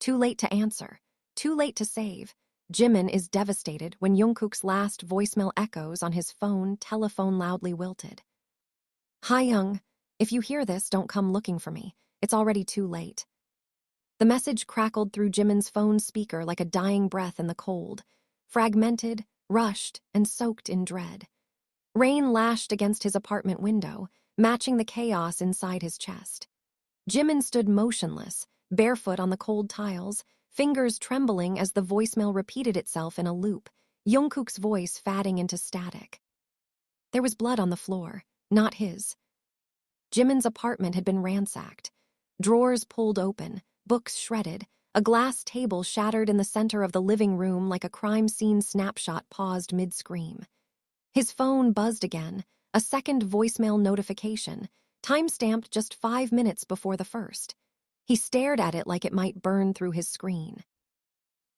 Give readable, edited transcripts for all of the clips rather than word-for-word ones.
Too late to answer. Too late to save. Jimin is devastated when Jungkook's last voicemail echoes on his phone, telephone loudly wilted. Hi, Young. If you hear this, don't come looking for me. It's already too late. The message crackled through Jimin's phone speaker like a dying breath in the cold, fragmented, rushed, and soaked in dread. Rain lashed against his apartment window, matching the chaos inside his chest. Jimin stood motionless, barefoot on the cold tiles, fingers trembling as the voicemail repeated itself in a loop, Jungkook's voice fading into static. There was blood on the floor, not his. Jimin's apartment had been ransacked. Drawers pulled open, books shredded, a glass table shattered in the center of the living room like a crime scene snapshot paused mid-scream. His phone buzzed again, a second voicemail notification, time-stamped just 5 minutes before the first. He stared at it like it might burn through his screen.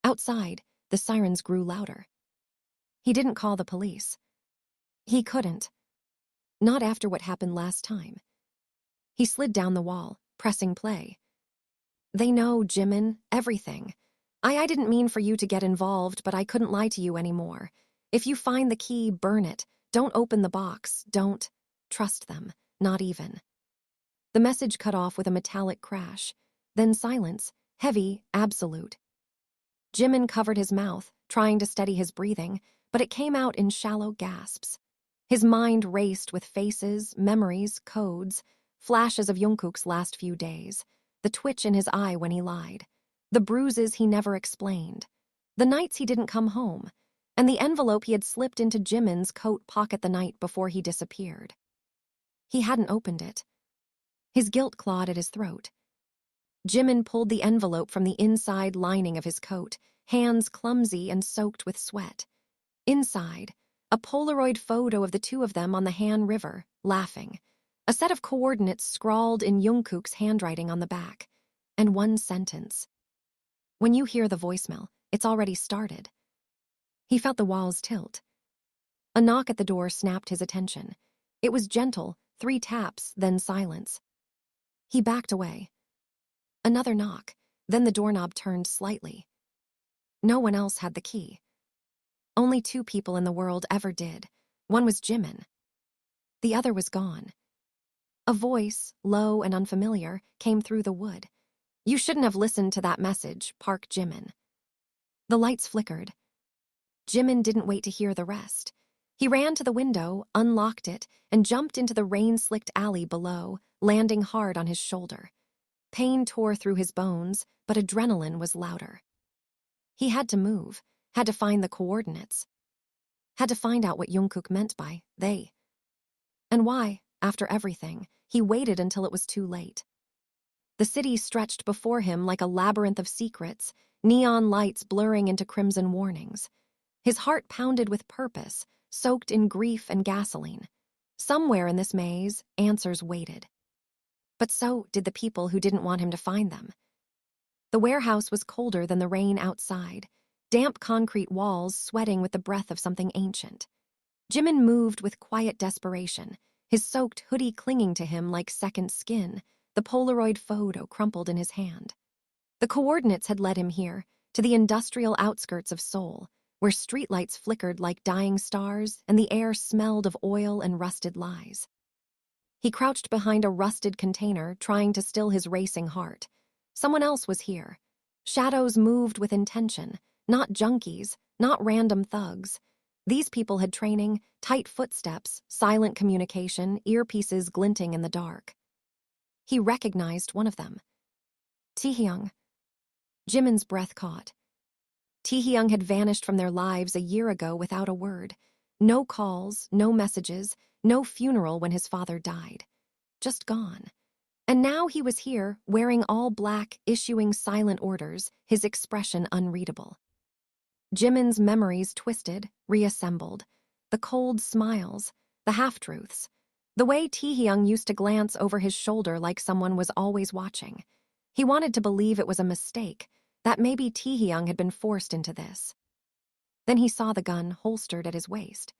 Outside, the sirens grew louder. He didn't call the police. He couldn't. Not after what happened last time. He slid down the wall, pressing play. They know, Jimin, everything. I didn't mean for you to get involved, but I couldn't lie to you anymore. If you find the key, burn it. Don't open the box. Don't trust them. Not even. The message cut off with a metallic crash. Then silence, heavy, absolute. Jimin covered his mouth, trying to steady his breathing, but it came out in shallow gasps. His mind raced with faces, memories, codes, flashes of Jungkook's last few days, the twitch in his eye when he lied, the bruises he never explained, the nights he didn't come home, and the envelope he had slipped into Jimin's coat pocket the night before he disappeared. He hadn't opened it. His guilt clawed at his throat. Jimin pulled the envelope from the inside lining of his coat, hands clumsy and soaked with sweat. Inside, a Polaroid photo of the two of them on the Han River, laughing. A set of coordinates scrawled in Jungkook's handwriting on the back. And one sentence. When you hear the voicemail, it's already started. He felt the walls tilt. A knock at the door snapped his attention. It was gentle, 3 taps, then silence. He backed away. Another knock, then the doorknob turned slightly. No one else had the key. Only 2 people in the world ever did. One was Jimin. The other was gone. A voice, low and unfamiliar, came through the wood. You shouldn't have listened to that message, Park Jimin. The lights flickered. Jimin didn't wait to hear the rest. He ran to the window, unlocked it, and jumped into the rain-slicked alley below, landing hard on his shoulder. Pain tore through his bones, but adrenaline was louder. He had to move, had to find the coordinates, had to find out what Jungkook meant by they. And why, after everything, he waited until it was too late. The city stretched before him like a labyrinth of secrets, neon lights blurring into crimson warnings. His heart pounded with purpose, soaked in grief and gasoline. Somewhere in this maze, answers waited. But so did the people who didn't want him to find them. The warehouse was colder than the rain outside, damp concrete walls sweating with the breath of something ancient. Jimin moved with quiet desperation, his soaked hoodie clinging to him like second skin, the Polaroid photo crumpled in his hand. The coordinates had led him here, to the industrial outskirts of Seoul, where streetlights flickered like dying stars and the air smelled of oil and rusted lies. He crouched behind a rusted container, trying to still his racing heart. Someone else was here. Shadows moved with intention, not junkies, not random thugs. These people had training, tight footsteps, silent communication, earpieces glinting in the dark. He recognized one of them. Taehyung. Jimin's breath caught. Taehyung had vanished from their lives a year ago without a word. No calls, no messages, no funeral when his father died. Just gone. And now he was here, wearing all black, issuing silent orders, his expression unreadable. Jimin's memories twisted, reassembled. The cold smiles, the half-truths. The way Taehyung used to glance over his shoulder like someone was always watching. He wanted to believe it was a mistake, that maybe Taehyung had been forced into this. Then he saw the gun holstered at his waist.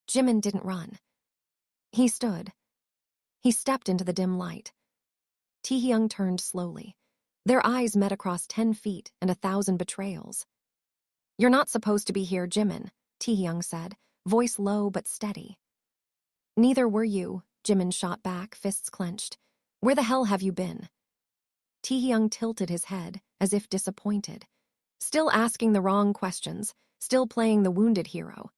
Jimin didn't run. He stood. He stepped into the dim light. Taehyung turned slowly. Their eyes met across 10 feet and 1,000 betrayals. "You're not supposed to be here, Jimin," Taehyung said, voice low but steady. "Neither were you," Jimin shot back, fists clenched. "Where the hell have you been?" Taehyung tilted his head, as if disappointed. Still asking the wrong questions, still playing the wounded hero.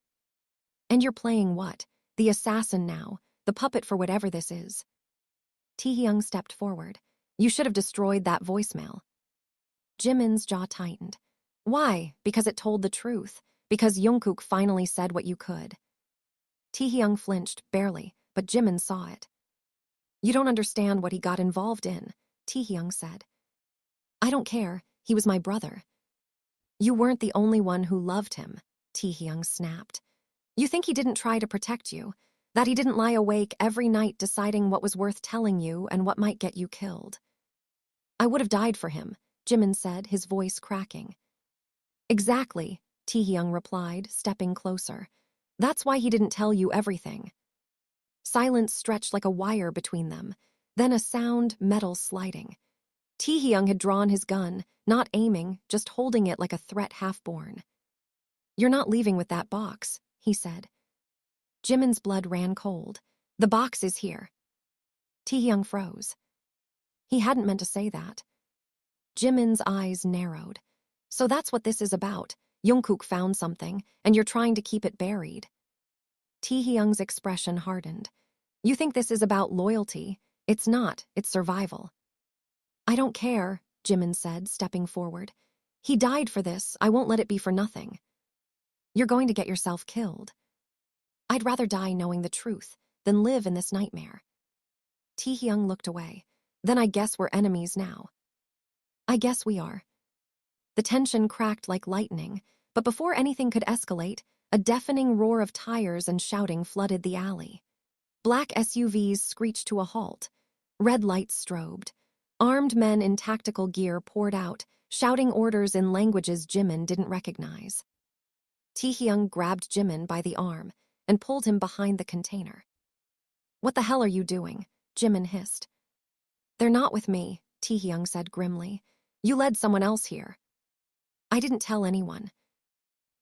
"And you're playing what? The assassin now, the puppet for whatever this is." Taehyung stepped forward. "You should have destroyed that voicemail." Jimin's jaw tightened. "Why? Because it told the truth. Because Jungkook finally said what you could." Taehyung flinched, barely, but Jimin saw it. "You don't understand what he got involved in," Taehyung said. "I don't care. He was my brother." "You weren't the only one who loved him," Taehyung snapped. "You think he didn't try to protect you? That he didn't lie awake every night deciding what was worth telling you and what might get you killed?" "I would have died for him," Jimin said, his voice cracking. "Exactly," Taehyung replied, stepping closer. "That's why he didn't tell you everything." Silence stretched like a wire between them, then a sound, metal sliding. Taehyung had drawn his gun, not aiming, just holding it like a threat half-born. "You're not leaving with that box," he said. Jimin's blood ran cold. "The box is here." Taehyung froze. He hadn't meant to say that. Jimin's eyes narrowed. "So that's what this is about. Jungkook found something, and you're trying to keep it buried." Taehyung's expression hardened. "You think this is about loyalty? It's not, it's survival." "I don't care," Jimin said, stepping forward. "He died for this, I won't let it be for nothing." "You're going to get yourself killed." "I'd rather die knowing the truth than live in this nightmare." Taehyung looked away. "Then I guess we're enemies now." "I guess we are." The tension cracked like lightning, but before anything could escalate, a deafening roar of tires and shouting flooded the alley. Black SUVs screeched to a halt. Red lights strobed. Armed men in tactical gear poured out, shouting orders in languages Jimin didn't recognize. Taehyung grabbed Jimin by the arm and pulled him behind the container. "What the hell are you doing?" Jimin hissed. "They're not with me," Taehyung said grimly. "You led someone else here." "I didn't tell anyone."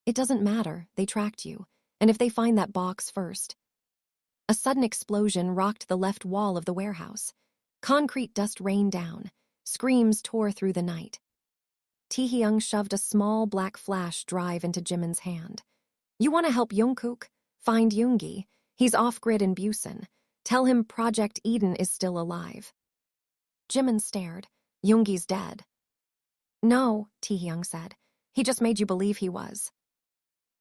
"It doesn't matter, they tracked you, and if they find that box first." A sudden explosion rocked the left wall of the warehouse. Concrete dust rained down. Screams tore through the night. Taehyung shoved a small black flash drive into Jimin's hand. "You want to help Jungkook? Find Yoongi. He's off-grid in Busan. Tell him Project Eden is still alive." Jimin stared. "Yoongi's dead." "No," Taehyung said. "He just made you believe he was."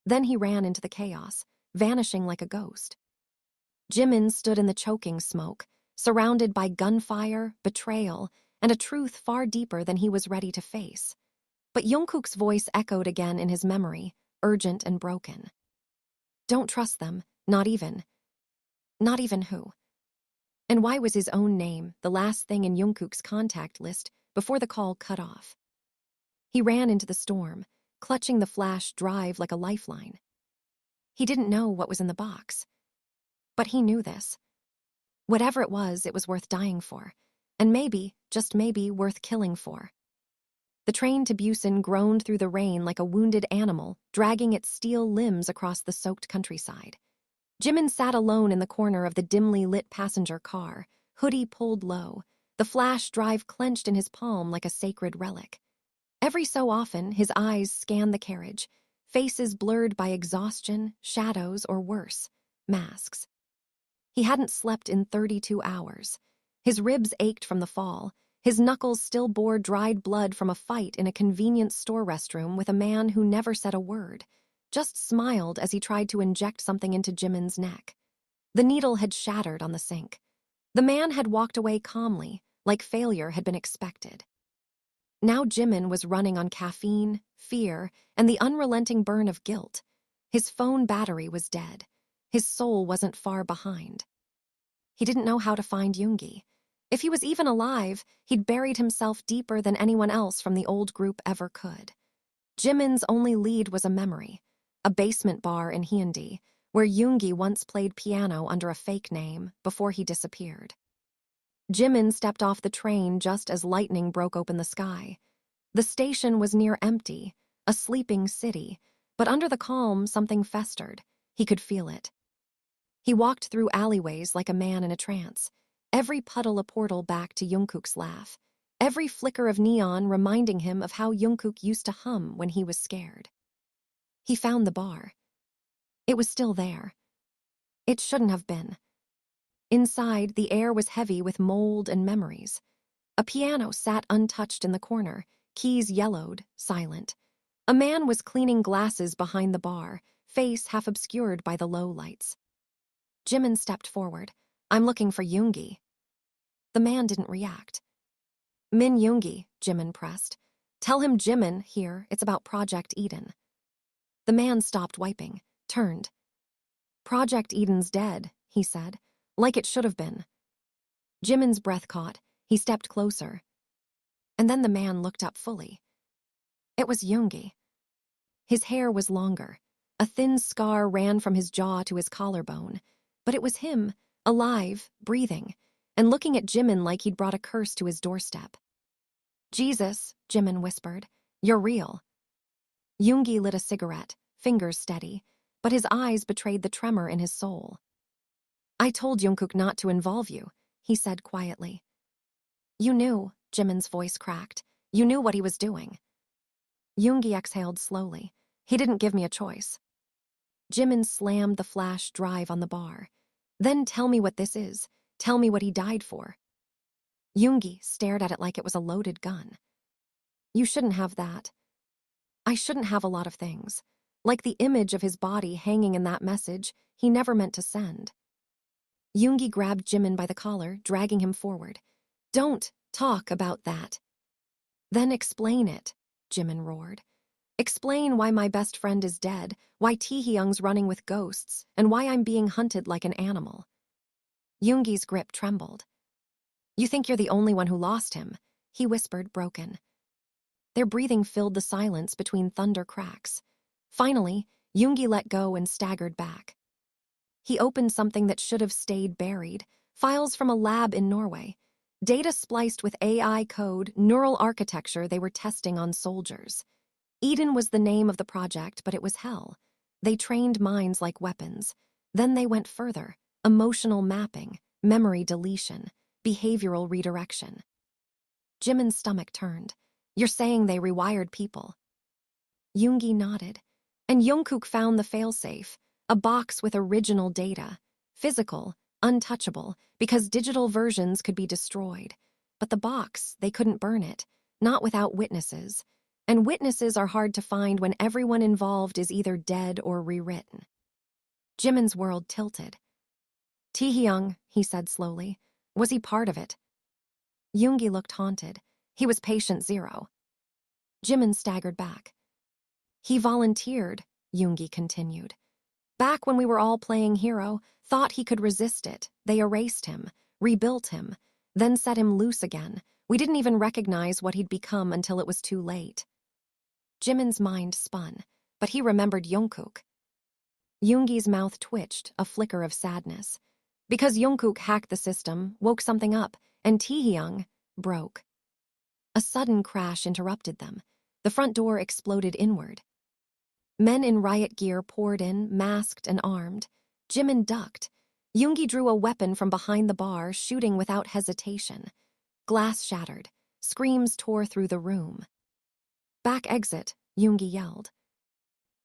Then he ran into the chaos, vanishing like a ghost. Jimin stood in the choking smoke, surrounded by gunfire, betrayal, and a truth far deeper than he was ready to face. But Jungkook's voice echoed again in his memory, urgent and broken. "Don't trust them, not even." Not even who? And why was his own name the last thing in Jungkook's contact list before the call cut off? He ran into the storm, clutching the flash drive like a lifeline. He didn't know what was in the box. But he knew this. Whatever it was worth dying for. And maybe, just maybe, worth killing for. The train to Busan groaned through the rain like a wounded animal, dragging its steel limbs across the soaked countryside. Jimin sat alone in the corner of the dimly lit passenger car, hoodie pulled low, the flash drive clenched in his palm like a sacred relic. Every so often, his eyes scanned the carriage, faces blurred by exhaustion, shadows, or worse, masks. He hadn't slept in 32 hours. His ribs ached from the fall. His knuckles still bore dried blood from a fight in a convenience store restroom with a man who never said a word, just smiled as he tried to inject something into Jimin's neck. The needle had shattered on the sink. The man had walked away calmly, like failure had been expected. Now Jimin was running on caffeine, fear, and the unrelenting burn of guilt. His phone battery was dead. His soul wasn't far behind. He didn't know how to find Yoongi. If he was even alive, he'd buried himself deeper than anyone else from the old group ever could. Jimin's only lead was a memory, a basement bar in Hyundai, where Yoongi once played piano under a fake name before he disappeared. Jimin stepped off the train just as lightning broke open the sky. The station was near empty, a sleeping city, but under the calm something festered. He could feel it. He walked through alleyways like a man in a trance, every puddle a portal back to Jungkook's laugh, every flicker of neon reminding him of how Jungkook used to hum when he was scared. He found the bar. It was still there. It shouldn't have been. Inside, the air was heavy with mold and memories. A piano sat untouched in the corner, keys yellowed, silent. A man was cleaning glasses behind the bar, face half obscured by the low lights. Jimin stepped forward. "I'm looking for Yoongi." The man didn't react. "Min Yoongi," Jimin pressed. "Tell him Jimin here, it's about Project Eden." The man stopped wiping, turned. "Project Eden's dead," he said, "like it should have been." Jimin's breath caught. He stepped closer. And then the man looked up fully. It was Yoongi. His hair was longer. A thin scar ran from his jaw to his collarbone. But it was him, alive, breathing, and looking at Jimin like he'd brought a curse to his doorstep. "Jesus," Jimin whispered, "you're real." Yoongi lit a cigarette, fingers steady, but his eyes betrayed the tremor in his soul. "I told Jungkook not to involve you," he said quietly. "You knew," Jimin's voice cracked. "You knew what he was doing." Yoongi exhaled slowly. "He didn't give me a choice." Jimin slammed the flash drive on the bar. "Then tell me what this is. Tell me what he died for." Yoongi stared at it like it was a loaded gun. "You shouldn't have that." "I shouldn't have a lot of things. Like the image of his body hanging in that message he never meant to send." Yoongi grabbed Jimin by the collar, dragging him forward. "Don't talk about that." "Then explain it," Jimin roared. "Explain why my best friend is dead, why Taehyung's running with ghosts, and why I'm being hunted like an animal." Yoongi's grip trembled. "You think you're the only one who lost him," he whispered, broken. Their breathing filled the silence between thunder cracks. Finally, Yoongi let go and staggered back. He opened something that should have stayed buried, files from a lab in Norway. Data spliced with AI code, neural architecture they were testing on soldiers. Eden was the name of the project, but it was hell. They trained minds like weapons. Then they went further: emotional mapping, memory deletion, behavioral redirection. Jimin's stomach turned. "You're saying they rewired people?" Yoongi nodded. And Jungkook found the failsafe, a box with original data, physical, untouchable, because digital versions could be destroyed. But the box, they couldn't burn it, not without witnesses. And witnesses are hard to find when everyone involved is either dead or rewritten. Jimin's world tilted. "Taehyung," he said slowly. "Was he part of it?" Yoongi looked haunted. "He was patient zero." Jimin staggered back. "He volunteered," Yoongi continued. "Back when we were all playing hero, thought he could resist it. They erased him, rebuilt him, then set him loose again. We didn't even recognize what he'd become until it was too late." Jimin's mind spun, but he remembered Jungkook. Yoongi's mouth twitched, a flicker of sadness. Because Jungkook hacked the system, woke something up, and Taehyung broke. A sudden crash interrupted them. The front door exploded inward. Men in riot gear poured in, masked and armed. Jimin ducked. Yoongi drew a weapon from behind the bar, shooting without hesitation. Glass shattered. Screams tore through the room. "Back exit," Yoongi yelled.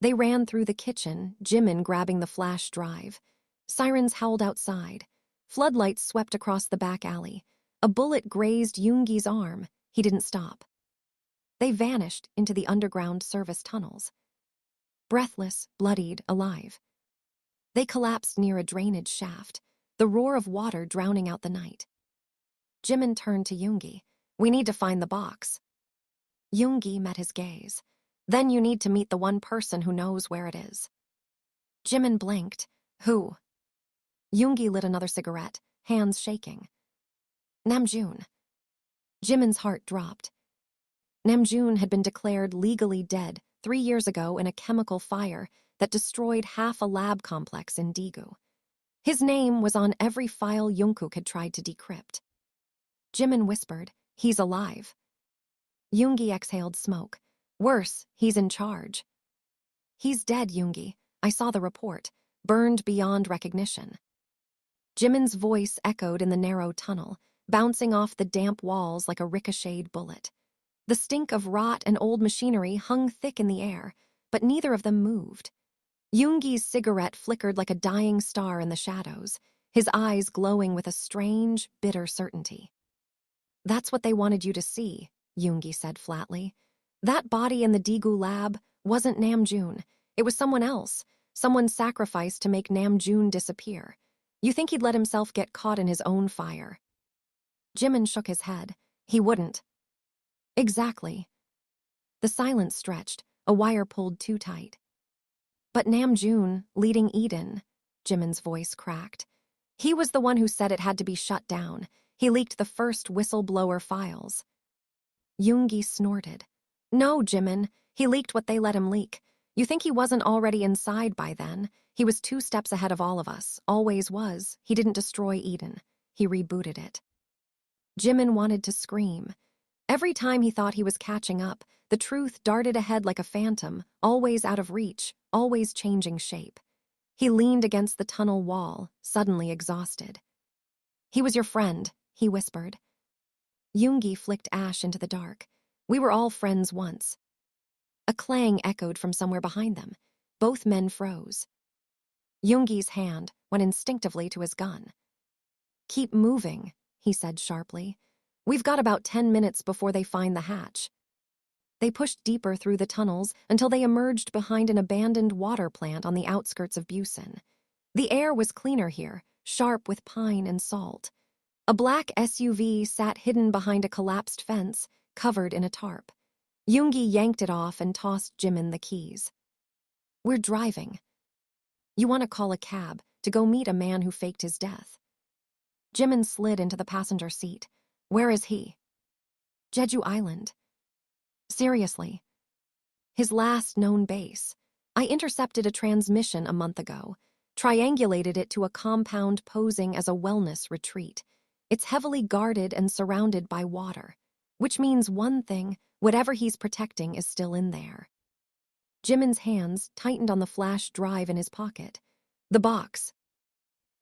They ran through the kitchen, Jimin grabbing the flash drive. Sirens howled outside. Floodlights swept across the back alley. A bullet grazed Yoongi's arm. He didn't stop. They vanished into the underground service tunnels. Breathless, bloodied, alive. They collapsed near a drainage shaft, the roar of water drowning out the night. Jimin turned to Yoongi. "We need to find the box." Yoongi met his gaze. "Then you need to meet the one person who knows where it is." Jimin blinked. "Who?" Yoongi lit another cigarette, hands shaking. "Namjoon." Jimin's heart dropped. Namjoon had been declared legally dead 3 years ago in a chemical fire that destroyed half a lab complex in Daegu. His name was on every file Jungkook had tried to decrypt. Jimin whispered, "He's alive." Yoongi exhaled smoke. "Worse, he's in charge." "He's dead, Yoongi. I saw the report. Burned beyond recognition." Jimin's voice echoed in the narrow tunnel, bouncing off the damp walls like a ricocheted bullet. The stink of rot and old machinery hung thick in the air, but neither of them moved. Yoongi's cigarette flickered like a dying star in the shadows, his eyes glowing with a strange, bitter certainty. "That's what they wanted you to see," Yoongi said flatly. "That body in the Daegu lab wasn't Namjoon. It was someone else, someone sacrificed to make Namjoon disappear. You think he'd let himself get caught in his own fire?" Jimin shook his head. "He wouldn't." "Exactly." The silence stretched, a wire pulled too tight. "But Namjoon, leading Eden," Jimin's voice cracked. "He was the one who said it had to be shut down. He leaked the first whistleblower files." Yoongi snorted. "No, Jimin, he leaked what they let him leak. You think he wasn't already inside by then? He was 2 steps ahead of all of us, always was. He didn't destroy Eden. He rebooted it." Jimin wanted to scream. Every time he thought he was catching up, the truth darted ahead like a phantom, always out of reach, always changing shape. He leaned against the tunnel wall, suddenly exhausted. "He was your friend," he whispered. Yoongi flicked ash into the dark. "We were all friends once." A clang echoed from somewhere behind them. Both men froze. Yoongi's hand went instinctively to his gun. "Keep moving," he said sharply. "We've got about 10 minutes before they find the hatch." They pushed deeper through the tunnels until they emerged behind an abandoned water plant on the outskirts of Busan. The air was cleaner here, sharp with pine and salt. A black SUV sat hidden behind a collapsed fence, covered in a tarp. Yoongi yanked it off and tossed Jimin the keys. "We're driving." "You want to call a cab to go meet a man who faked his death." Jimin slid into the passenger seat. "Where is he?" "Jeju Island." "Seriously?" "His last known base. I intercepted a transmission a month ago, triangulated it to a compound posing as a wellness retreat. It's heavily guarded and surrounded by water, which means one thing: whatever he's protecting is still in there." Jimin's hands tightened on the flash drive in his pocket. "The box."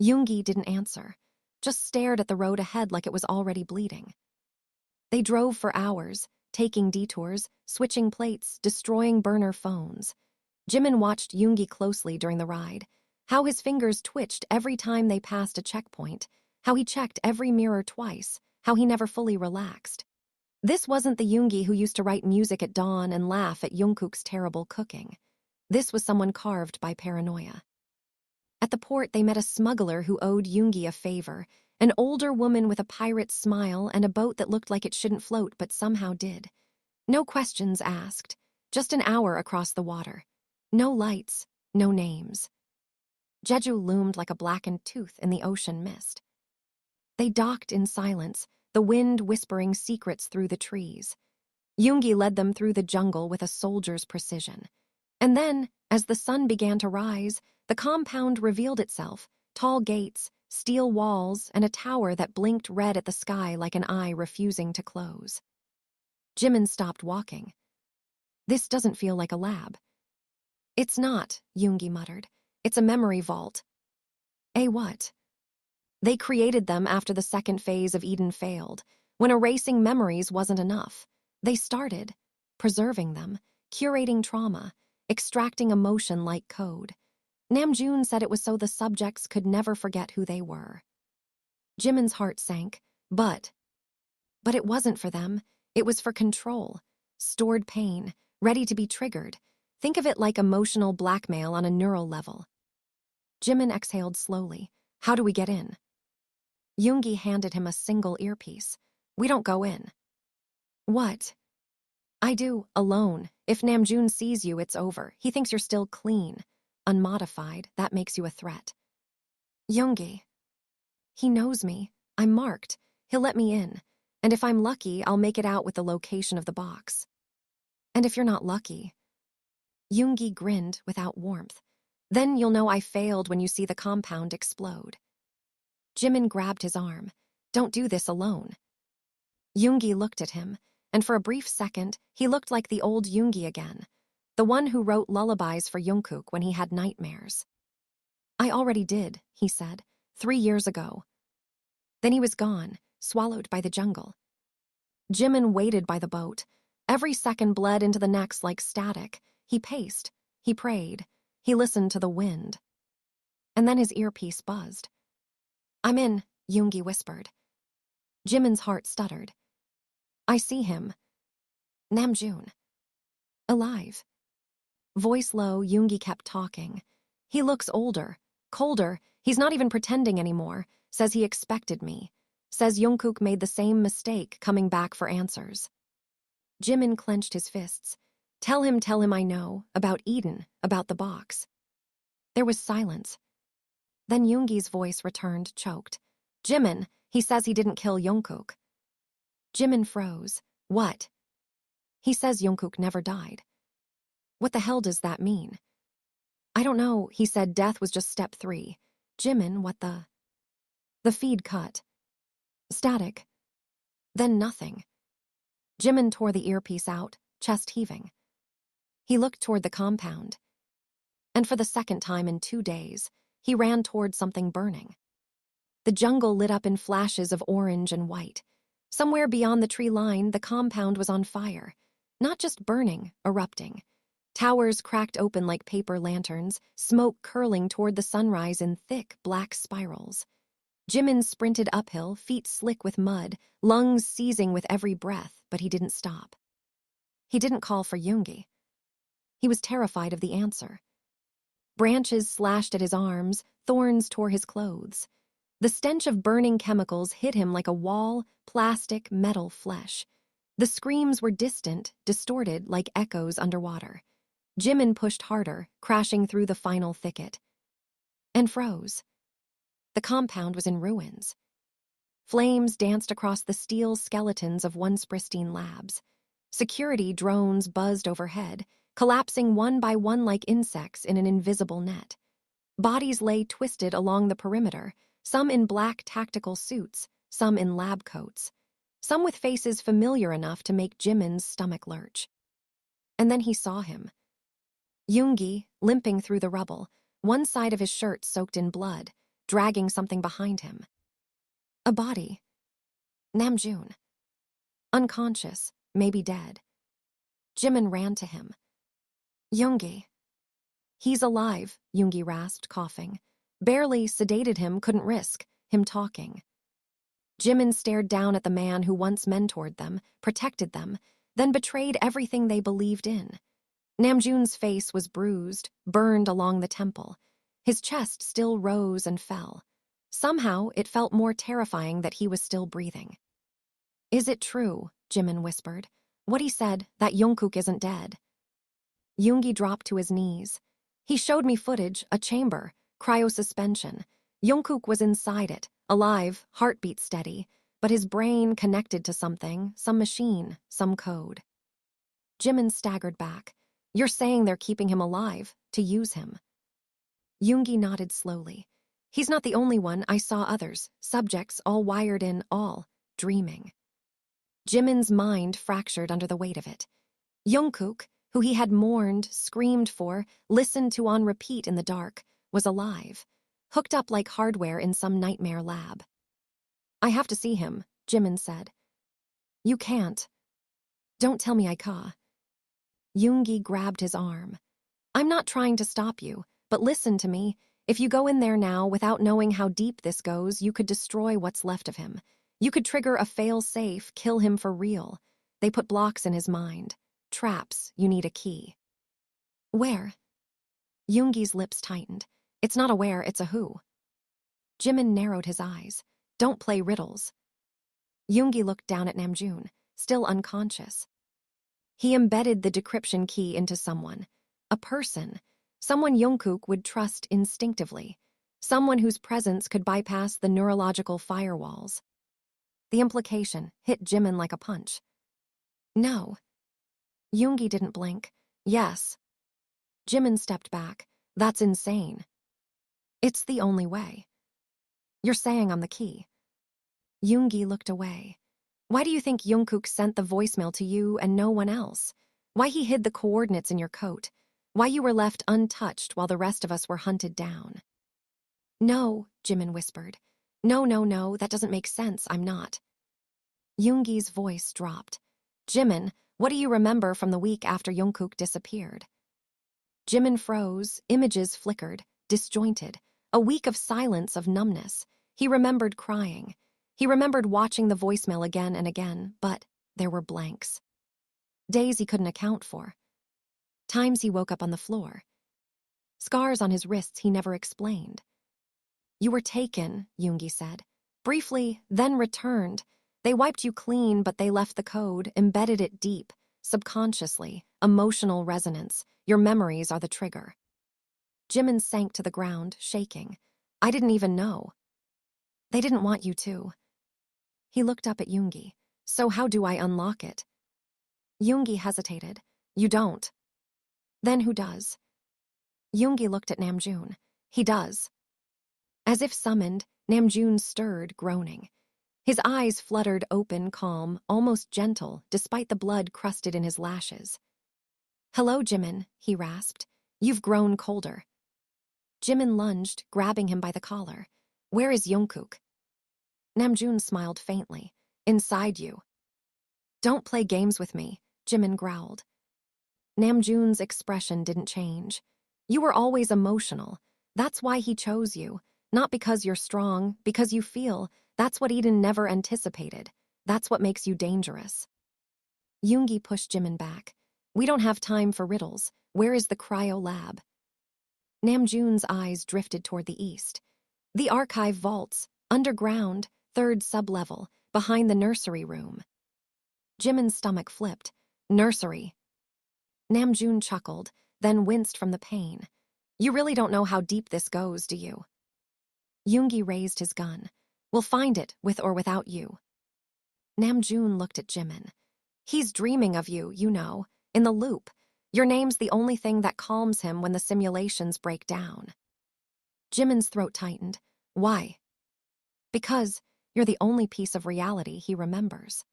Yoongi didn't answer, just stared at the road ahead like it was already bleeding. They drove for hours, taking detours, switching plates, destroying burner phones. Jimin watched Yoongi closely during the ride, how his fingers twitched every time they passed a checkpoint, how he checked every mirror twice, how he never fully relaxed. This wasn't the Yoongi who used to write music at dawn and laugh at Jungkook's terrible cooking. This was someone carved by paranoia. At the port, they met a smuggler who owed Yoongi a favor, an older woman with a pirate's smile and a boat that looked like it shouldn't float but somehow did. No questions asked, just an hour across the water. No lights, no names. Jeju loomed like a blackened tooth in the ocean mist. They docked in silence, the wind whispering secrets through the trees. Yoongi led them through the jungle with a soldier's precision. And then, as the sun began to rise, the compound revealed itself, tall gates, steel walls, and a tower that blinked red at the sky like an eye refusing to close. Jimin stopped walking. "This doesn't feel like a lab." "It's not," Yoongi muttered. "It's a memory vault." "A what?" "They created them after the second phase of Eden failed, when erasing memories wasn't enough. They started preserving them, curating trauma, extracting emotion like code. Namjoon said it was so the subjects could never forget who they were." Jimin's heart sank. But it wasn't for them. It was for control. Stored pain, ready to be triggered. Think of it like emotional blackmail on a neural level. Jimin exhaled slowly. "How do we get in?" Yoongi handed him a single earpiece. "We don't go in." "What?" "I do, alone. If Namjoon sees you, it's over. He thinks you're still clean. Unmodified, that makes you a threat." "Yoongi." "He knows me. I'm marked. He'll let me in. And if I'm lucky, I'll make it out with the location of the box." "And if you're not lucky?" Yoongi grinned without warmth. "Then you'll know I failed when you see the compound explode." Jimin grabbed his arm. "Don't do this alone." Yoongi looked at him, and for a brief second, he looked like the old Yoongi again, the one who wrote lullabies for Jungkook when he had nightmares. I already did, he said, 3 years ago. Then he was gone, swallowed by the jungle. Jimin waited by the boat. Every second bled into the next like static. He paced, he prayed, he listened to the wind. And then his earpiece buzzed. I'm in, Yoongi whispered. Jimin's heart stuttered. I see him. Namjoon. Alive. Voice low, Yoongi kept talking. He looks older, colder, he's not even pretending anymore, says he expected me. Says Jungkook made the same mistake coming back for answers. Jimin clenched his fists. Tell him I know, about Eden, about the box. There was silence. Then Yoongi's voice returned, choked. Jimin, he says he didn't kill Jungkook. Jimin froze. What? He says Jungkook never died. What the hell does that mean? I don't know, he said death was just step 3. Jimin, what the? The feed cut. Static. Then nothing. Jimin tore the earpiece out, chest heaving. He looked toward the compound. And for the second time in 2 days, he ran toward something burning. The jungle lit up in flashes of orange and white. Somewhere beyond the tree line, the compound was on fire. Not just burning, erupting. Towers cracked open like paper lanterns, smoke curling toward the sunrise in thick, black spirals. Jimin sprinted uphill, feet slick with mud, lungs seizing with every breath, but he didn't stop. He didn't call for Yoongi. He was terrified of the answer. Branches slashed at his arms, thorns tore his clothes. The stench of burning chemicals hit him like a wall, plastic, metal flesh. The screams were distant, distorted like echoes underwater. Jimin pushed harder, crashing through the final thicket. And froze. The compound was in ruins. Flames danced across the steel skeletons of once pristine labs. Security drones buzzed overhead, collapsing one by one like insects in an invisible net. Bodies lay twisted along the perimeter, some in black tactical suits, some in lab coats, some with faces familiar enough to make Jimin's stomach lurch. And then he saw him. Yoongi, limping through the rubble, one side of his shirt soaked in blood, dragging something behind him. A body. Namjoon. Unconscious, maybe dead. Jimin ran to him. Yoongi. He's alive, Yoongi rasped, coughing. Barely sedated him, couldn't risk him talking. Jimin stared down at the man who once mentored them, protected them, then betrayed everything they believed in. Namjoon's face was bruised, burned along the temple. His chest still rose and fell. Somehow, it felt more terrifying that he was still breathing. Is it true, Jimin whispered. What he said, that Jungkook isn't dead? Yoongi dropped to his knees. He showed me footage, a chamber, cryosuspension. Jungkook was inside it, alive, heartbeat steady, but his brain connected to something, some machine, some code. Jimin staggered back. You're saying they're keeping him alive, to use him. Yoongi nodded slowly. He's not the only one, I saw others, subjects all wired in, all dreaming. Jimin's mind fractured under the weight of it. Jungkook, who he had mourned, screamed for, listened to on repeat in the dark, was alive, hooked up like hardware in some nightmare lab. I have to see him, Jimin said. You can't. Don't tell me I ca. Yoongi grabbed his arm. I'm not trying to stop you, but listen to me. If you go in there now without knowing how deep this goes, you could destroy what's left of him. You could trigger a fail-safe, kill him for real. They put blocks in his mind. Traps, you need a key. Where? Yoongi's lips tightened. It's not a where, it's a who. Jimin narrowed his eyes. Don't play riddles. Yoongi looked down at Namjoon, still unconscious. He embedded the decryption key into someone. A person. Someone Jungkook would trust instinctively. Someone whose presence could bypass the neurological firewalls. The implication hit Jimin like a punch. No. Yoongi didn't blink. Yes. Jimin stepped back. That's insane. It's the only way. You're saying I'm the key. Yoongi looked away. Why do you think Jungkook sent the voicemail to you and no one else? Why he hid the coordinates in your coat? Why you were left untouched while the rest of us were hunted down? No, Jimin whispered. No, no, no, that doesn't make sense, I'm not. Yoongi's voice dropped. Jimin, what do you remember from the week after Jungkook disappeared? Jimin froze, images flickered, disjointed. A week of silence, of numbness. He remembered crying. He remembered watching the voicemail again and again, but there were blanks. Days he couldn't account for. Times he woke up on the floor. Scars on his wrists he never explained. You were taken, Yoongi said. Briefly, then returned. They wiped you clean, but they left the code, embedded it deep, subconsciously, emotional resonance. Your memories are the trigger. Jimin sank to the ground, shaking. I didn't even know. They didn't want you to. He looked up at Yoongi. So how do I unlock it? Yoongi hesitated. You don't. Then who does? Yoongi looked at Namjoon. He does. As if summoned, Namjoon stirred, groaning. His eyes fluttered open, calm, almost gentle, despite the blood crusted in his lashes. Hello, Jimin, he rasped. You've grown colder. Jimin lunged, grabbing him by the collar. Where is Jungkook? Namjoon smiled faintly. Inside you. Don't play games with me, Jimin growled. Namjoon's expression didn't change. You were always emotional. That's why he chose you. Not because you're strong, because you feel. That's what Eden never anticipated. That's what makes you dangerous. Yoongi pushed Jimin back. We don't have time for riddles. Where is the cryo lab? Namjoon's eyes drifted toward the east. The archive vaults, underground, third sublevel, behind the nursery room. Jimin's stomach flipped. Nursery. Namjoon chuckled, then winced from the pain. You really don't know how deep this goes, do you? Yoongi raised his gun. We'll find it, with or without you. Namjoon looked at Jimin. He's dreaming of you, you know, in the loop. Your name's the only thing that calms him when the simulations break down. Jimin's throat tightened. Why? Because you're the only piece of reality he remembers.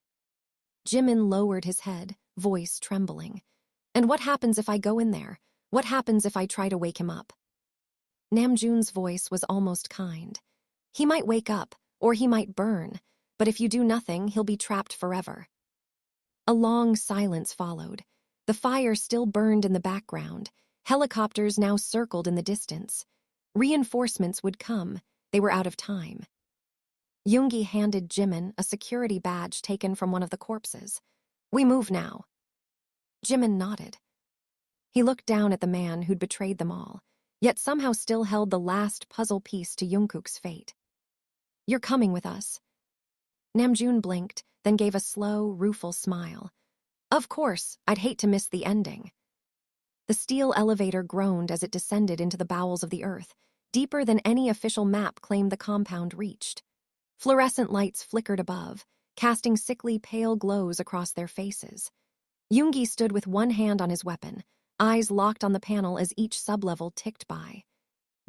Jimin lowered his head, voice trembling. And what happens if I go in there? What happens if I try to wake him up? Namjoon's voice was almost kind. He might wake up, or he might burn, but if you do nothing, he'll be trapped forever. A long silence followed. The fire still burned in the background. Helicopters now circled in the distance. Reinforcements would come. They were out of time. Yoongi handed Jimin a security badge taken from one of the corpses. We move now. Jimin nodded. He looked down at the man who'd betrayed them all, yet somehow still held the last puzzle piece to Jungkook's fate. You're coming with us. Namjoon blinked, then gave a slow, rueful smile. Of course, I'd hate to miss the ending. The steel elevator groaned as it descended into the bowels of the earth, deeper than any official map claimed the compound reached. Fluorescent lights flickered above, casting sickly pale glows across their faces. Yoongi stood with one hand on his weapon, eyes locked on the panel as each sublevel ticked by.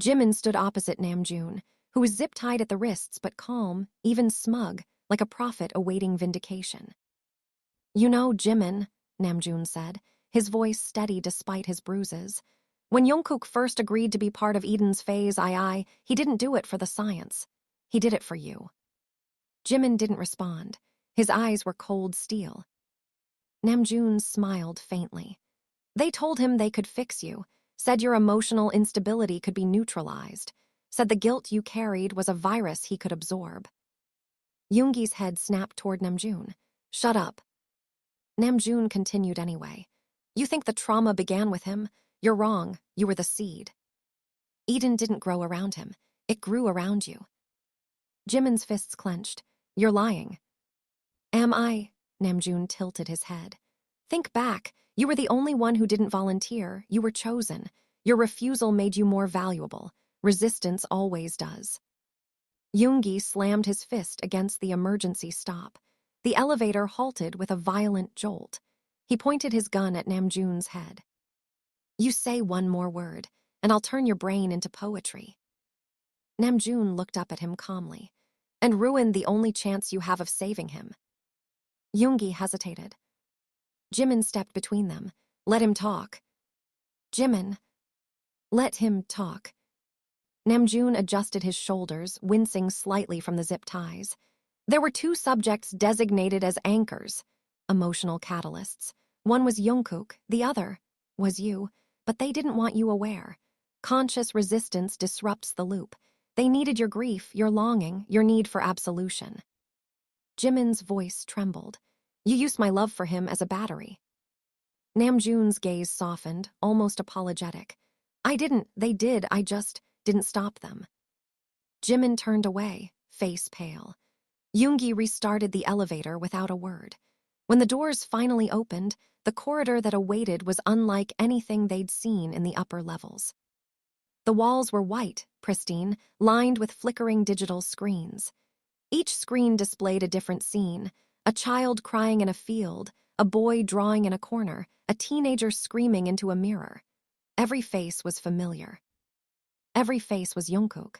Jimin stood opposite Namjoon, who was zip-tied at the wrists but calm, even smug, like a prophet awaiting vindication. You know, Jimin, Namjoon said, his voice steady despite his bruises. When Jungkook first agreed to be part of Eden's phase II, he didn't do it for the science. He did it for you. Jimin didn't respond. His eyes were cold steel. Namjoon smiled faintly. They told him they could fix you, said your emotional instability could be neutralized, said the guilt you carried was a virus he could absorb. Yoongi's head snapped toward Namjoon. Shut up. Namjoon continued anyway. You think the trauma began with him? You're wrong. You were the seed. Eden didn't grow around him. It grew around you. Jimin's fists clenched. You're lying. Am I? Namjoon tilted his head. Think back. You were the only one who didn't volunteer. You were chosen. Your refusal made you more valuable. Resistance always does. Yoongi slammed his fist against the emergency stop. The elevator halted with a violent jolt. He pointed his gun at Namjoon's head. You say one more word, and I'll turn your brain into poetry. Namjoon looked up at him calmly. And ruin the only chance you have of saving him. Yoongi hesitated. Jimin stepped between them. Let him talk. Jimin. Let him talk. Namjoon adjusted his shoulders, wincing slightly from the zip ties. There were two subjects designated as anchors, emotional catalysts. One was Jungkook, the other was you, but they didn't want you aware. Conscious resistance disrupts the loop. They needed your grief, your longing, your need for absolution. Jimin's voice trembled. You used my love for him as a battery. Namjoon's gaze softened, almost apologetic. I didn't, they did, I just didn't stop them. Jimin turned away, face pale. Yoongi restarted the elevator without a word. When the doors finally opened, the corridor that awaited was unlike anything they'd seen in the upper levels. The walls were white, pristine, lined with flickering digital screens. Each screen displayed a different scene: a child crying in a field, a boy drawing in a corner, a teenager screaming into a mirror. Every face was familiar. Every face was Jungkook.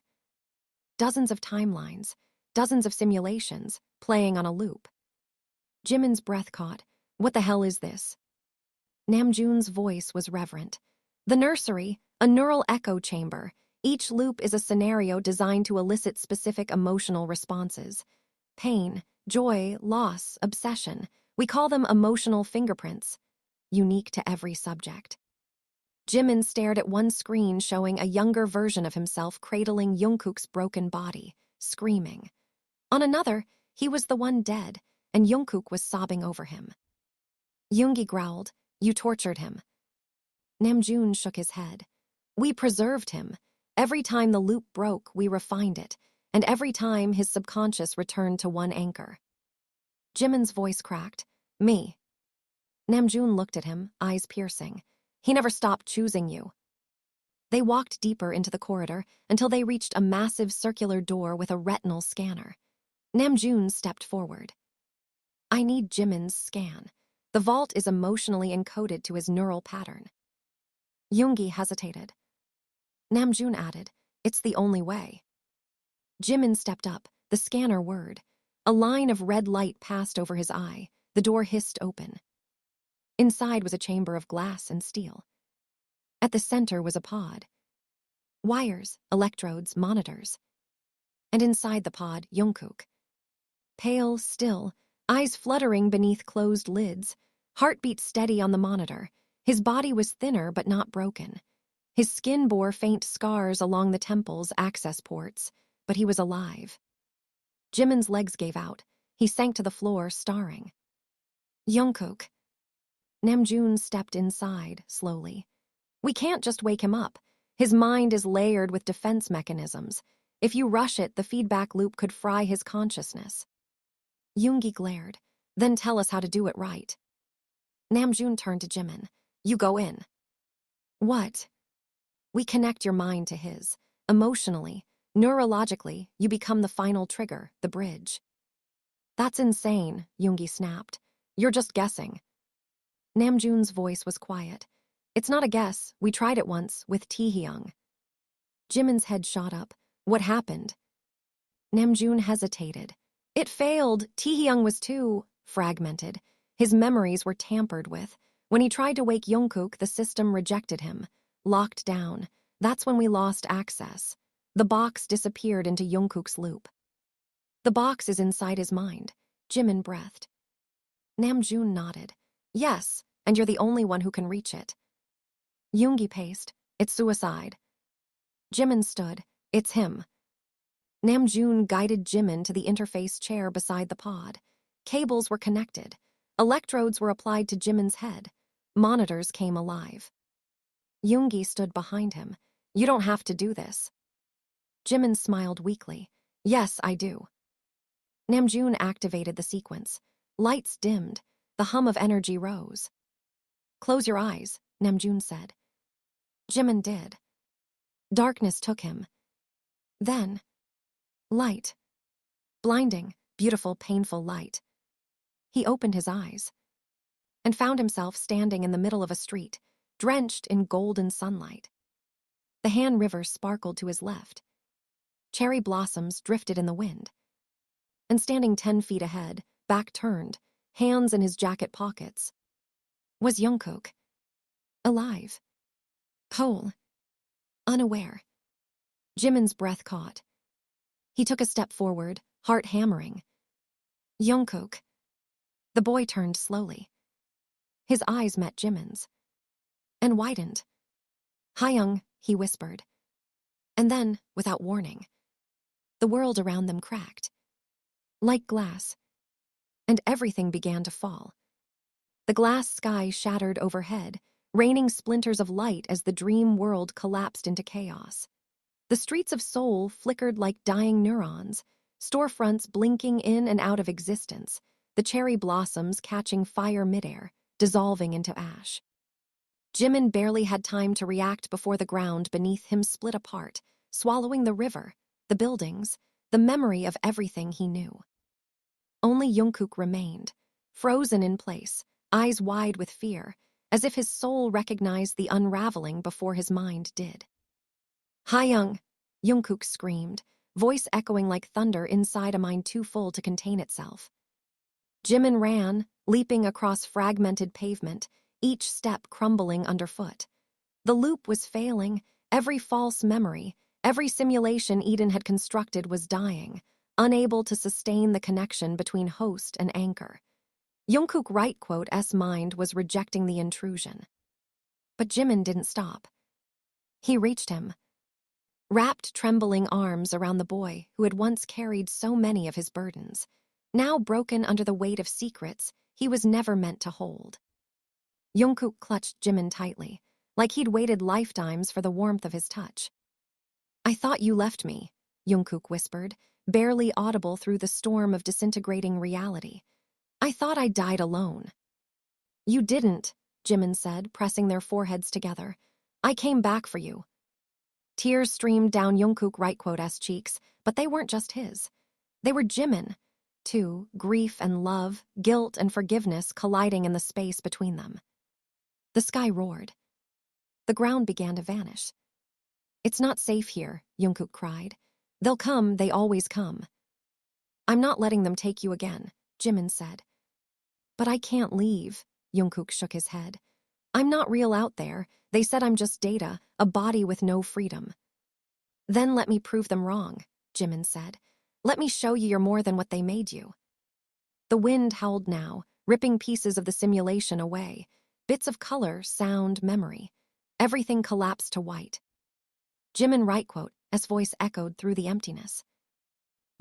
Dozens of timelines, dozens of simulations, playing on a loop. Jimin's breath caught. What the hell is this? Namjoon's voice was reverent. The nursery, a neural echo chamber. Each loop is a scenario designed to elicit specific emotional responses. Pain, joy, loss, obsession. We call them emotional fingerprints, unique to every subject. Jimin stared at one screen showing a younger version of himself cradling Jungkook's broken body, screaming. On another, he was the one dead, and Jungkook was sobbing over him. Yoongi growled, You tortured him. Namjoon shook his head. We preserved him. Every time the loop broke, we refined it, and every time his subconscious returned to one anchor. Jimin's voice cracked. Me. Namjoon looked at him, eyes piercing. He never stopped choosing you. They walked deeper into the corridor until they reached a massive circular door with a retinal scanner. Namjoon stepped forward. I need Jimin's scan. The vault is emotionally encoded to his neural pattern. Yoongi hesitated. Namjoon added, It's the only way. Jimin stepped up, the scanner whirred. A line of red light passed over his eye. The door hissed open. Inside was a chamber of glass and steel. At the center was a pod. Wires, electrodes, monitors. And inside the pod, Jungkook. Pale, still, eyes fluttering beneath closed lids, heartbeat steady on the monitor. His body was thinner but not broken. His skin bore faint scars along the temples' access ports, but he was alive. Jimin's legs gave out. He sank to the floor, staring. Jungkook. Namjoon stepped inside, slowly. We can't just wake him up. His mind is layered with defense mechanisms. If you rush it, the feedback loop could fry his consciousness. Yoongi glared. Then tell us how to do it right. Namjoon turned to Jimin. You go in. What? We connect your mind to his. Emotionally, neurologically, you become the final trigger, the bridge. That's insane, Yoongi snapped. You're just guessing. Namjoon's voice was quiet. It's not a guess. We tried it once, with taehyung. Jimin's head shot up. What happened? Namjoon hesitated. It failed. Taehyung was too fragmented. His memories were tampered with. When he tried to wake Jungkook, the system rejected him. Locked down. That's when we lost access. The box disappeared into Jungkook's loop. The box is inside his mind. Jimin breathed. Namjoon nodded. Yes, and you're the only one who can reach it. Yoongi paced. It's suicide. Jimin stood. It's him. Namjoon guided Jimin to the interface chair beside the pod. Cables were connected. Electrodes were applied to Jimin's head. Monitors came alive. Yoongi stood behind him. You don't have to do this. Jimin smiled weakly. Yes, I do. Namjoon activated the sequence. Lights dimmed. The hum of energy rose. Close your eyes, Namjoon said. Jimin did. Darkness took him. Then, light. Blinding, beautiful, painful light. He opened his eyes and found himself standing in the middle of a street, drenched in golden sunlight. The Han River sparkled to his left. Cherry blossoms drifted in the wind. And standing 10 feet ahead, back turned, hands in his jacket pockets. Was Jungkook alive? Whole? Unaware? Jimin's breath caught. He took a step forward, heart hammering. Jungkook. The boy turned slowly. His eyes met Jimin's. And widened. Taehyung, he whispered. And then, without warning, the world around them cracked. Like glass. And everything began to fall. The glass sky shattered overhead, raining splinters of light as the dream world collapsed into chaos. The streets of Seoul flickered like dying neurons, storefronts blinking in and out of existence, the cherry blossoms catching fire midair, dissolving into ash. Jimin barely had time to react before the ground beneath him split apart, swallowing the river, the buildings, the memory of everything he knew. Only Jungkook remained, frozen in place, eyes wide with fear, as if his soul recognized the unraveling before his mind did. Taehyung, Jungkook screamed, voice echoing like thunder inside a mind too full to contain itself. Jimin ran, leaping across fragmented pavement, each step crumbling underfoot. The loop was failing, every false memory, every simulation Eden had constructed was dying, unable to sustain the connection between host and anchor. Jungkook's mind was rejecting the intrusion. But Jimin didn't stop. He reached him, wrapped trembling arms around the boy who had once carried so many of his burdens, now broken under the weight of secrets he was never meant to hold. Jungkook clutched Jimin tightly, like he'd waited lifetimes for the warmth of his touch. I thought you left me, Jungkook whispered, barely audible through the storm of disintegrating reality. I thought I died alone. You didn't, Jimin said, pressing their foreheads together. I came back for you. Tears streamed down Jungkook's cheeks, but they weren't just his. They were Jimin, too, grief and love, guilt and forgiveness colliding in the space between them. The sky roared. The ground began to vanish. It's not safe here, Jungkook cried. They'll come, they always come. I'm not letting them take you again, Jimin said. But I can't leave, Jungkook shook his head. I'm not real out there. They said I'm just data, a body with no freedom. Then let me prove them wrong, Jimin said. Let me show you you're more than what they made you. The wind howled now, ripping pieces of the simulation away. Bits of color, sound, memory. Everything collapsed to white. Jimin's voice echoed through the emptiness.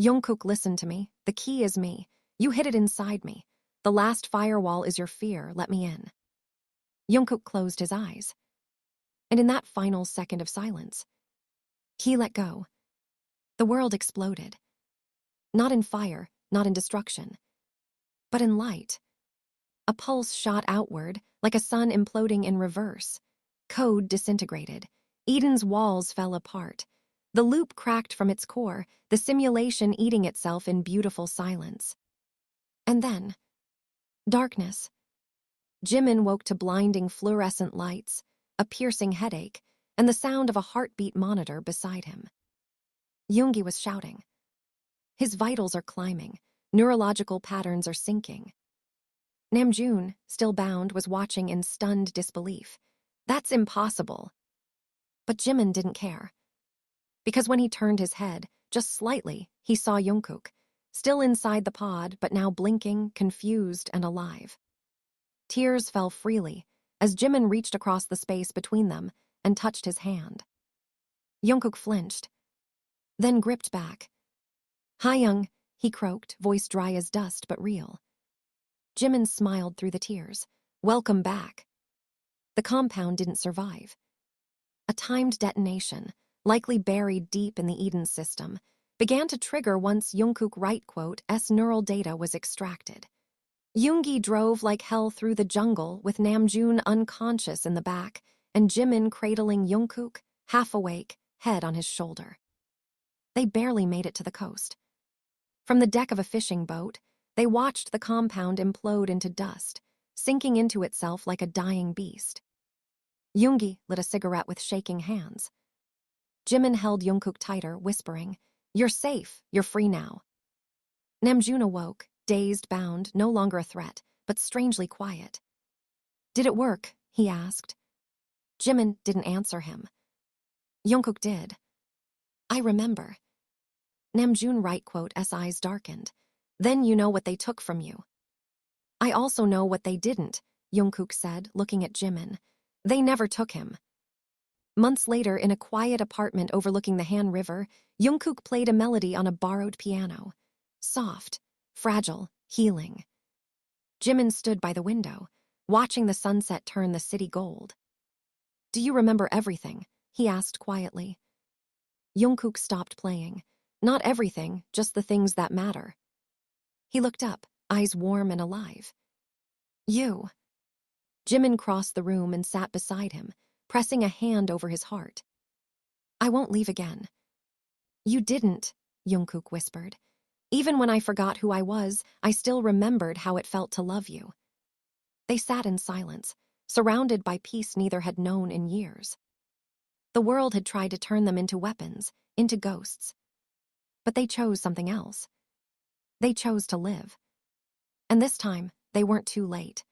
Jungkook, listen to me. The key is me. You hid it inside me. The last firewall is your fear. Let me in. Jungkook closed his eyes. And in that final second of silence, he let go. The world exploded. Not in fire, not in destruction, but in light. A pulse shot outward, like a sun imploding in reverse. Code disintegrated. Eden's walls fell apart. The loop cracked from its core, the simulation eating itself in beautiful silence. And then, darkness. Jimin woke to blinding fluorescent lights, a piercing headache, and the sound of a heartbeat monitor beside him. Yoongi was shouting. His vitals are climbing, neurological patterns are sinking. Namjoon, still bound, was watching in stunned disbelief. That's impossible. But Jimin didn't care. Because when he turned his head, just slightly, he saw Jungkook, still inside the pod but now blinking, confused, and alive. Tears fell freely as Jimin reached across the space between them and touched his hand. Jungkook flinched, then gripped back. Taehyung, he croaked, voice dry as dust but real. Jimin smiled through the tears. Welcome back. The compound didn't survive. A timed detonation, likely buried deep in the Eden system, began to trigger once Jungkook's neural data was extracted. Yoongi drove like hell through the jungle with Namjoon unconscious in the back and Jimin cradling Jungkook, half awake, head on his shoulder. They barely made it to the coast. From the deck of a fishing boat, they watched the compound implode into dust, sinking into itself like a dying beast. Yoongi lit a cigarette with shaking hands. Jimin held Jungkook tighter, whispering, You're safe, you're free now. Namjoon awoke, dazed, bound, no longer a threat, but strangely quiet. Did it work? He asked. Jimin didn't answer him. Jungkook did. I remember. Namjoon right quote S eyes darkened. Then you know what they took from you. I also know what they didn't, Jungkook said, looking at Jimin. They never took him. Months later, in a quiet apartment overlooking the Han River, Jungkook played a melody on a borrowed piano. Soft, fragile, healing. Jimin stood by the window, watching the sunset turn the city gold. Do you remember everything? He asked quietly. Jungkook stopped playing. Not everything, just the things that matter. He looked up, eyes warm and alive. You. Jimin crossed the room and sat beside him, pressing a hand over his heart. I won't leave again. You didn't, Jungkook whispered. Even when I forgot who I was, I still remembered how it felt to love you. They sat in silence, surrounded by peace neither had known in years. The world had tried to turn them into weapons, into ghosts. But they chose something else. They chose to live. And this time, they weren't too late.